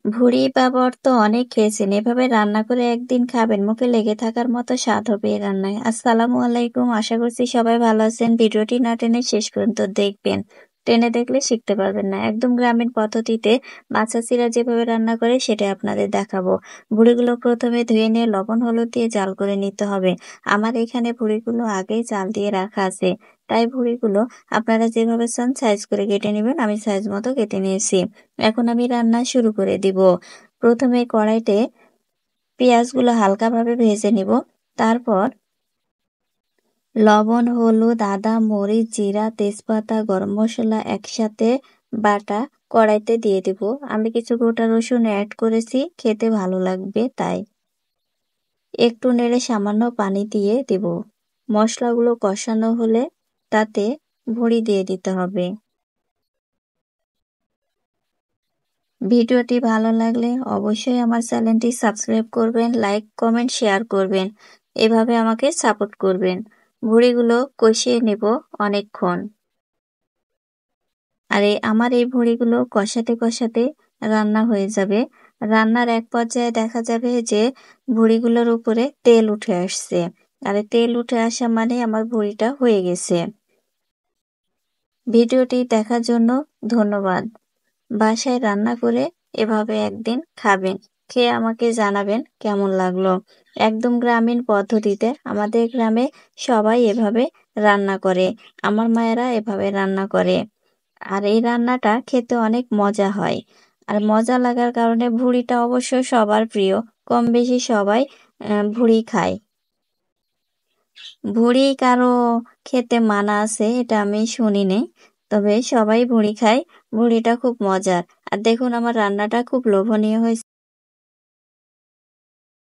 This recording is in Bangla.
ভুড়ি বাবর তো অনেক খেয়েছেন। এভাবে রান্না করে একদিন খাবেন, মুখে লেগে থাকার মতো স্বাদ হবে এই রান্নায়। আসসালামু আলাইকুম, আশা করছি সবাই ভালো আছেন। ভিডিওটি না টেনে শেষ পর্যন্ত দেখবেন। টেনে দেখলে শিখতে পারবেন না। একদম গ্রামীণ পদ্ধতিতে মাছাচিরা যেভাবে রান্না করে সেটাই আপনাদের দেখাবো। ভুড়িগুলো প্রথমে ধুয়ে নিয়ে লবণ হলুদ দিয়ে জাল করে নিতে হবে। আমার এখানে ভুড়িগুলো আগেই জাল দিয়ে রাখা আছে, তাই ভুড়িগুলো আপনারা যেভাবে চান সাইজ করে কেটে নেবেন। আমি সাইজ মতো কেটে নিয়েছি। এখন আমি রান্না শুরু করে দিব। প্রথমে কড়াইতে পেঁয়াজগুলো হালকাভাবে ভেজে নিব। তারপর লবণ, হলুদ, আদা, মরিচ, জিরা, তেজপাতা, গরম মসলা একসাথে বাটা কড়াইতে দিয়ে দিব। আমি কিছু গোটা রসুন অ্যাড করেছি, খেতে ভালো লাগবে তাই। একটু নেড়ে সামান্য পানি দিয়ে দিব। মশলাগুলো কষানো হলে তাতে ভুঁড়ি দিয়ে দিতে হবে। ভিডিওটি ভালো লাগলে অবশ্যই আমার চ্যানেলটি সাবস্ক্রাইব করবেন, লাইক, কমেন্ট, শেয়ার করবেন। এভাবে আমাকে সাপোর্ট করবেন। ভুঁড়িগুলো কষিয়ে নেব অনেকক্ষণ। আর আমার এই ভুঁড়িগুলো কষাতে কষাতে রান্না হয়ে যাবে। রান্নার এক পর্যায়ে দেখা যাবে যে ভুঁড়িগুলোর উপরে তেল উঠে আসছে। আর এই তেল উঠে আসা মানে আমার ভুঁড়িটা হয়ে গেছে। ভিডিওটি দেখার জন্য ধন্যবাদ। বাসায় রান্না করে এভাবে একদিন খাবেন। খেয়ে আমাকে জানাবেন কেমন লাগলো। একদম গ্রামীণ পদ্ধতিতে আমাদের গ্রামে সবাই এভাবে রান্না করে। আমার মায়েরা এভাবে রান্না করে। আর এই রান্নাটা খেতে অনেক মজা হয়। আর মজা লাগার কারণে ভুঁড়িটা অবশ্য সবার প্রিয়। কম বেশি সবাই ভুঁড়ি খায়। ভুঁড়ি কারো খেতে মানা আছে এটা আমি শুনিনি, তবে সবাই ভুঁড়ি খায়। ভুঁড়িটা খুব মজার। আর দেখুন আমার রান্নাটা খুব লোভনীয় হয়েছে।